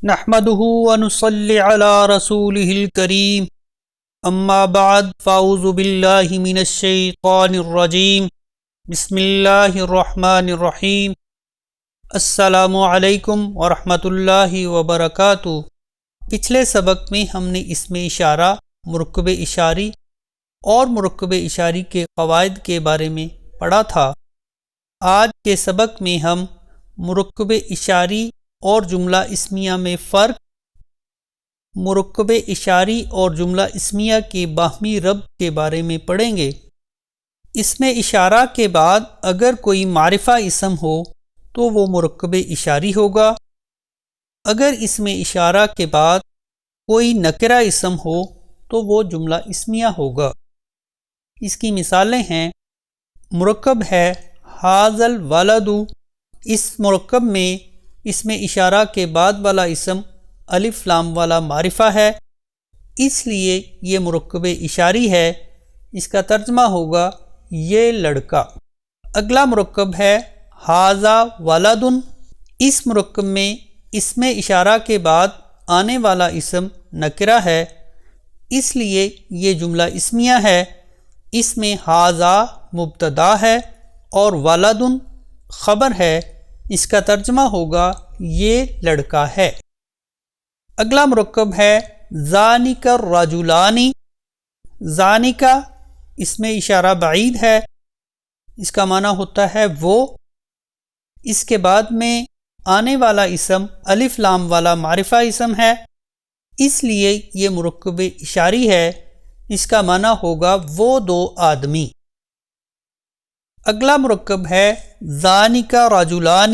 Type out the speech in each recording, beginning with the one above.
نحمده ونصلي على رسوله الكريم اما بعد فاعوذ بالله من الشیطان الرجیم بسم اللہ الرحمن الرحیم السلام علیکم ورحمۃ اللہ وبرکاتہ۔ پچھلے سبق میں ہم نے اسم اشارہ، مرکب اشاری اور مرکب اشاری کے قواعد کے بارے میں پڑھا تھا۔ آج کے سبق میں ہم مرکب اشاری اور جملہ اسمیہ میں فرق، مرکب اشاری اور جملہ اسمیہ کے باہمی ربط کے بارے میں پڑھیں گے۔ اسم اشارہ کے بعد اگر کوئی معرفہ اسم ہو تو وہ مرکب اشاری ہوگا، اگر اسم اشارہ کے بعد کوئی نکرہ اسم ہو تو وہ جملہ اسمیہ ہوگا۔ اس کی مثالیں ہیں، مرکب ہے ھذا الولد، اس مرکب میں اسم اشارہ کے بعد والا اسم الف لام والا معرفہ ہے، اس لیے یہ مرکب اشاری ہے۔ اس کا ترجمہ ہوگا یہ لڑکا۔ اگلا مرکب ہے ھذا ولد، اس مرکب میں اسم اشارہ کے بعد آنے والا اسم نکرہ ہے، اس لیے یہ جملہ اسمیہ ہے۔ اس میں ھذا مبتدا ہے اور ولد خبر ہے، اس کا ترجمہ ہوگا یہ لڑکا ہے۔ اگلا مرکب ہے ذالک الرجلان، ذالک اس میں اشارہ بعید ہے، اس کا معنی ہوتا ہے وہ۔ اس کے بعد میں آنے والا اسم الف لام والا معرفہ اسم ہے، اس لیے یہ مرکب اشاری ہے، اس کا معنی ہوگا وہ دو آدمی۔ اگلا مرکب ہے ذالک رجلان،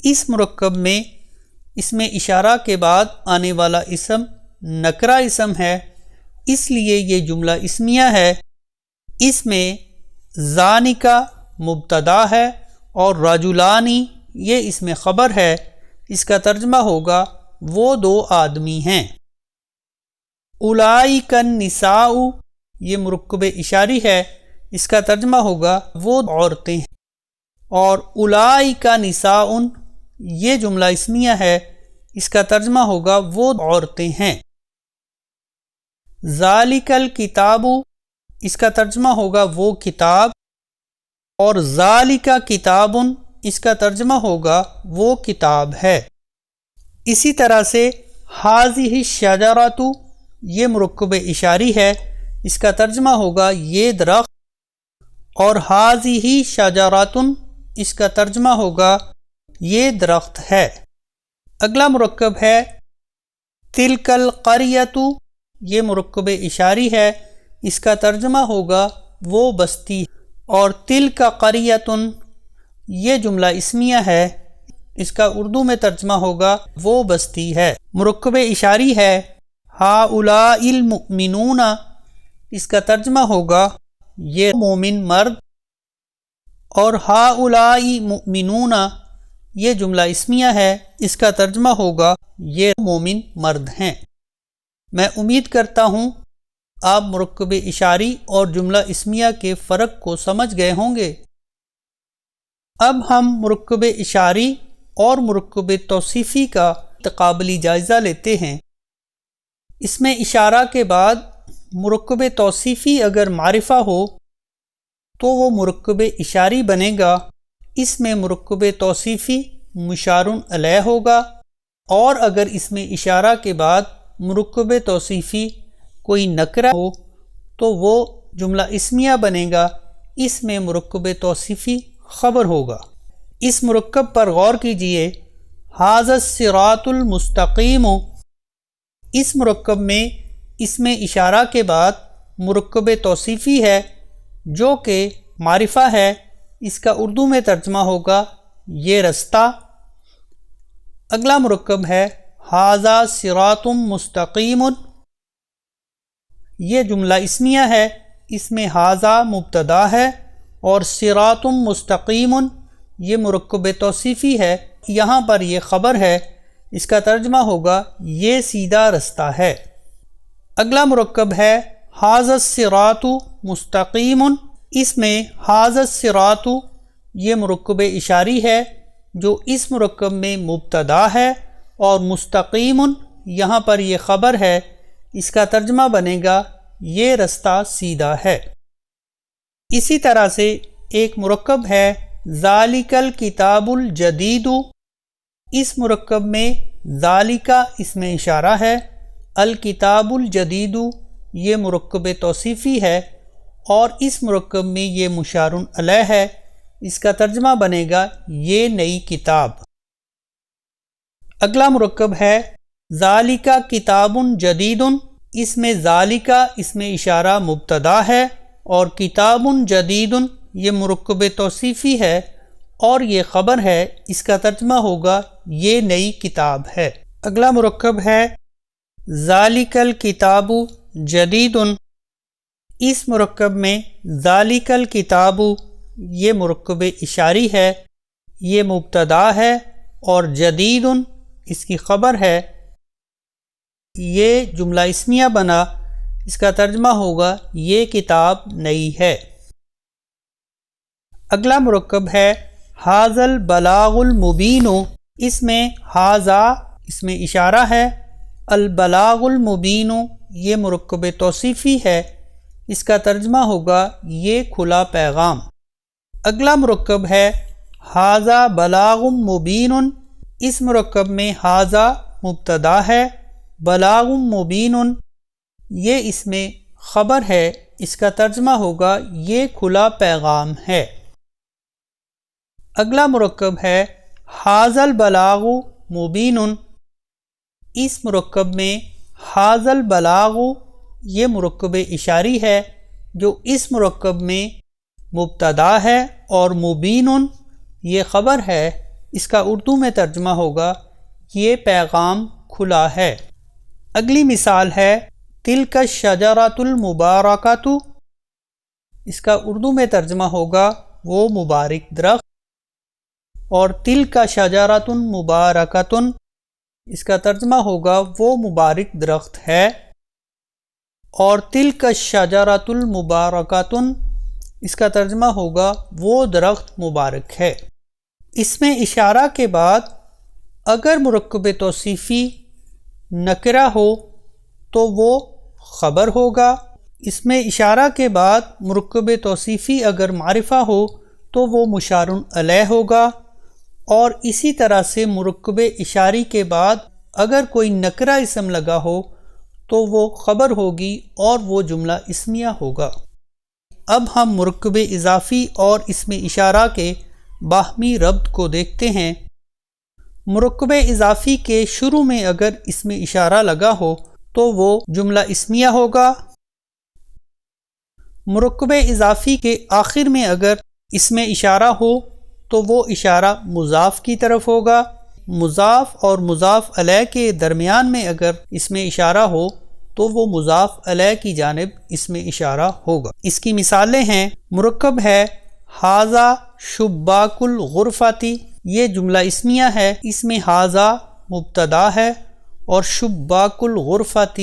اس مرکب میں اسم اشارہ کے بعد آنے والا اسم نکرہ اسم ہے، اس لیے یہ جملہ اسمیہ ہے۔ اس میں ذالک مبتدا ہے اور رجلان یہ اسم خبر ہے، اس کا ترجمہ ہوگا وہ دو آدمی ہیں۔ اولئک النساء یہ مرکب اشاری ہے، اس کا ترجمہ ہوگا وہ عورتیں ہیں، اور اولئک نساء یہ جملہ اسمیہ ہے، اس کا ترجمہ ہوگا وہ عورتیں ہیں۔ ذالک الکتاب اس کا ترجمہ ہوگا وہ کتاب، اور ذالک کتاب اس کا ترجمہ ہوگا وہ کتاب ہے۔ اسی طرح سے ھذہ الشجرۃ یہ مرکب اشاری ہے، اس کا ترجمہ ہوگا یہ درخت، اور ھذہ شجرۃ اس کا ترجمہ ہوگا یہ درخت ہے۔ اگلا مرکب ہے تلک القریۃ، یہ مرکب اشاری ہے، اس کا ترجمہ ہوگا وہ بستی، اور تلک قریۃ یہ جملہ اسمیہ ہے، اس کا اردو میں ترجمہ ہوگا وہ بستی ہے۔ مرکب اشاری ہے ھؤلاء المؤمنون، اس کا ترجمہ ہوگا یہ مومن مرد، اور ھؤلاء مؤمنون یہ جملہ اسمیہ ہے، اس کا ترجمہ ہوگا یہ مومن مرد ہیں۔ میں امید کرتا ہوں آپ مرکب اشاری اور جملہ اسمیہ کے فرق کو سمجھ گئے ہوں گے۔ اب ہم مرکب اشاری اور مرکب توصیفی کا تقابلی جائزہ لیتے ہیں۔ اسم اشارہ کے بعد مرکب توصیفی اگر معرفہ ہو تو وہ مرکب اشاری بنے گا، اس میں مرکب توصیفی مشار الیہ ہوگا، اور اگر اسم اشارہ کے بعد مرکب توصیفی کوئی نکرہ ہو تو وہ جملہ اسمیہ بنے گا، اس میں مرکب توصیفی خبر ہوگا۔ اس مرکب پر غور کیجئے، ھذا الصراط المستقیم، اس مرکب میں اسم اشارہ کے بعد مرکب توصیفی ہے جو کہ معرفہ ہے، اس کا اردو میں ترجمہ ہوگا یہ رستہ۔ اگلا مرکب ہے ھذا صراط مستقیم، یہ جملہ اسمیہ ہے، اس میں ھذا مبتدا ہے اور صراط مستقیم یہ مرکب توصیفی ہے، یہاں پر یہ خبر ہے، اس کا ترجمہ ہوگا یہ سیدھا رستہ ہے۔ اگلا مرکب ہے ھذا الصراط مستقیم، اس میں ھذا الصراط یہ مرکب اشاری ہے جو اس مرکب میں مبتدا ہے اور مستقیم یہاں پر یہ خبر ہے، اس کا ترجمہ بنے گا یہ رستہ سیدھا ہے۔ اسی طرح سے ایک مرکب ہے ذالک الکتاب الجدید، اس مرکب میں ذالکا اس میں اشارہ ہے، الکتاب الجدید یہ مرکب توصیفی ہے، اور اس مرکب میں یہ مشار الیہ ہے، اس کا ترجمہ بنے گا یہ نئی کتاب۔ اگلا مرکب ہے ذالکا کتاب جدید، اس میں ذالکا اس میں اشارہ مبتدا ہے، اور کتاب جدید یہ مرکب توصیفی ہے اور یہ خبر ہے، اس کا ترجمہ ہوگا یہ نئی کتاب ہے۔ اگلا مرکب ہے ذالک الکتاب جدید، اس مرکب میں ذالک الکتاب یہ مرکب اشاری ہے، یہ مبتدا ہے، اور جدید اس کی خبر ہے، یہ جملہ اسمیہ بنا، اس کا ترجمہ ہوگا یہ کتاب نئی ہے۔ اگلا مرکب ہے ھذا البلاغ المبین، اس میں ھذا اس میں اشارہ ہے، البلاغ المبین یہ مرکب توصیفی ہے، اس کا ترجمہ ہوگا یہ کھلا پیغام۔ اگلا مرکب ہے ھذا بلاغ مبین، اس مرکب میں ھذا مبتدا ہے، بلاغ مبین یہ اس میں خبر ہے، اس کا ترجمہ ہوگا یہ کھلا پیغام ہے۔ اگلا مرکب ہے ھذا البلاغ مبین، اس مرکب میں ھذا البلاغ یہ مرکب اشاری ہے، جو اس مرکب میں مبتدا ہے، اور مبین یہ خبر ہے، اس کا اردو میں ترجمہ ہوگا یہ پیغام کھلا ہے۔ اگلی مثال ہے تلک الشجرۃ المبارکۃ، اس کا اردو میں ترجمہ ہوگا وہ مبارک درخت، اور تلک شجرۃ مبارکۃ اس کا ترجمہ ہوگا وہ مبارک درخت ہے، اور تلک الشجرۃ المبارکۃ اس کا ترجمہ ہوگا وہ درخت مبارک ہے۔ اس میں اشارہ کے بعد اگر مرکب توصیفی نکرہ ہو تو وہ خبر ہوگا، اس میں اشارہ کے بعد مرکب توصیفی اگر معرفہ ہو تو وہ مشار الیہ ہوگا، اور اسی طرح سے مرکب اشاری کے بعد اگر کوئی نکرہ اسم لگا ہو تو وہ خبر ہوگی اور وہ جملہ اسمیہ ہوگا۔ اب ہم مرکب اضافی اور اسم اشارہ کے باہمی ربط کو دیکھتے ہیں۔ مرکب اضافی کے شروع میں اگر اسم اشارہ لگا ہو تو وہ جملہ اسمیہ ہوگا۔ مرکب اضافی کے آخر میں اگر اسم اشارہ ہو تو وہ اشارہ مضاف کی طرف ہوگا۔ مضاف اور مضاف علیہ کے درمیان میں اگر اسم اشارہ ہو تو وہ مضاف علیہ کی جانب اسم اشارہ ہوگا۔ اس کی مثالیں ہیں، مرکب ہے ھذا شباک الغرفۃ، یہ جملہ اسمیہ ہے، اس میں ھذا مبتدا ہے اور شباک الغرفۃ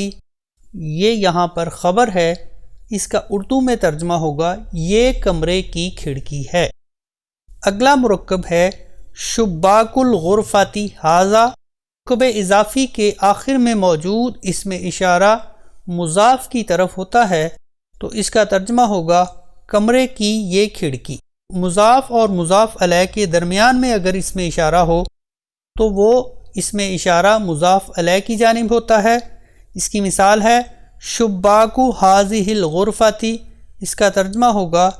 یہ یہاں پر خبر ہے، اس کا اردو میں ترجمہ ہوگا یہ کمرے کی کھڑکی ہے۔ اگلا مرکب ہے شباک الغرفۃ ھذا، مرکب اضافی کے آخر میں موجود اسم اشارہ مضاف کی طرف ہوتا ہے تو اس کا ترجمہ ہوگا کمرے کی یہ کھڑکی۔ مضاف اور مضاف علیہ کے درمیان میں اگر اسم اشارہ ہو تو وہ اسم اشارہ مضاف علیہ کی جانب ہوتا ہے۔ اس کی مثال ہے شباک ھذہ الغرفۃ، اس کا ترجمہ ہوگا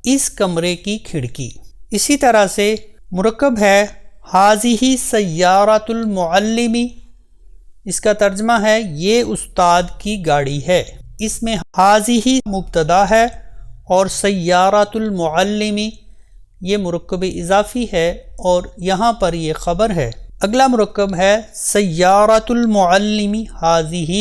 اس کمرے کی کھڑکی۔ اسی طرح سے مرکب ہے ھذہ سیارۃ المعلم، اس کا ترجمہ ہے یہ استاد کی گاڑی ہے، اس میں ھذہ مبتدا ہے اور سیارۃ المعلم یہ مرکب اضافی ہے اور یہاں پر یہ خبر ہے۔ اگلا مرکب ہے سیارۃ المعلم ھذہ،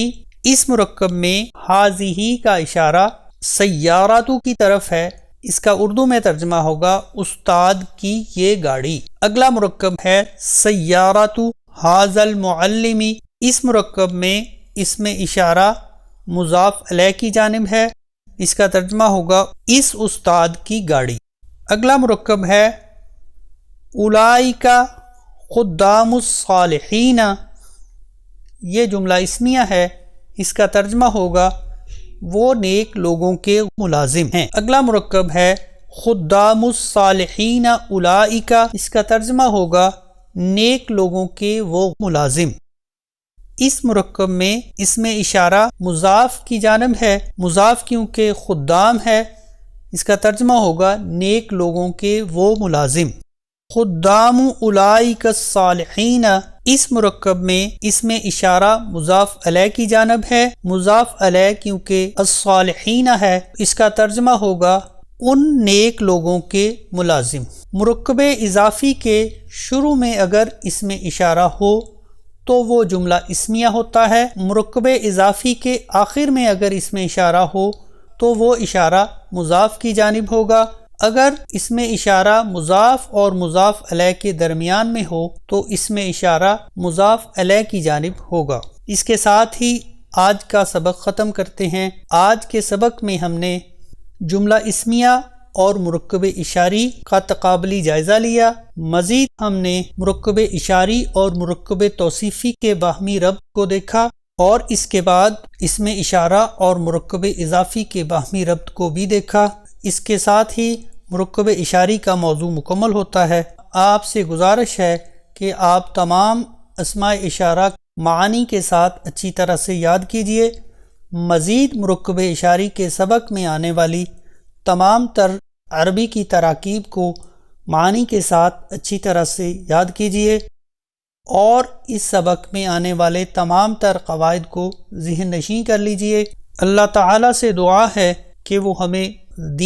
اس مرکب میں ھذہ کا اشارہ سیارۃ کی طرف ہے، اس کا اردو میں ترجمہ ہوگا استاد کی یہ گاڑی۔ اگلا مرکب ہے سیارۃ ھذا المعلم، اس مرکب میں اسم اشارہ مضاف علیہ کی جانب ہے، اس کا ترجمہ ہوگا اس استاد کی گاڑی۔ اگلا مرکب ہے اولئک خدام الصالحین، یہ جملہ اسمیہ ہے، اس کا ترجمہ ہوگا وہ نیک لوگوں کے ملازم ہیں۔ اگلا مرکب ہے خدام الصالحین اولئک، اس کا ترجمہ ہوگا نیک لوگوں کے وہ ملازم۔ اس مرکب میں اسم اشارہ مضاف کی جانب ہے، مضاف کیونکہ خدام ہے، اس کا ترجمہ ہوگا نیک لوگوں کے وہ ملازم۔ خدام اولئک الصالحین، اس مرکب میں اسم اشارہ مضاف الیہ کی جانب ہے، مضاف الیہ کیونکہ الصالحین ہے، اس کا ترجمہ ہوگا ان نیک لوگوں کے ملازم۔ مرکب اضافی کے شروع میں اگر اسم اشارہ ہو تو وہ جملہ اسمیہ ہوتا ہے، مرکب اضافی کے آخر میں اگر اسم اشارہ ہو تو وہ اشارہ مضاف کی جانب ہوگا، اگر اسم اشارہ مضاف اور مضاف الیہ کے درمیان میں ہو تو اسم اشارہ مضاف الیہ کی جانب ہوگا۔ اس کے ساتھ ہی آج کا سبق ختم کرتے ہیں۔ آج کے سبق میں ہم نے جملہ اسمیہ اور مرکب اشاری کا تقابلی جائزہ لیا، مزید ہم نے مرکب اشاری اور مرکب توصیفی کے باہمی ربط کو دیکھا، اور اس کے بعد اسم اشارہ اور مرکب اضافی کے باہمی ربط کو بھی دیکھا۔ اس کے ساتھ ہی مرکب اشاری کا موضوع مکمل ہوتا ہے۔ آپ سے گزارش ہے کہ آپ تمام اسماء اشارہ معانی کے ساتھ اچھی طرح سے یاد کیجئے۔ مزید مرکب اشاری کے سبق میں آنے والی تمام تر عربی کی تراکیب کو معانی کے ساتھ اچھی طرح سے یاد کیجئے، اور اس سبق میں آنے والے تمام تر قواعد کو ذہن نشین کر لیجئے۔ اللہ تعالیٰ سے دعا ہے کہ وہ ہمیں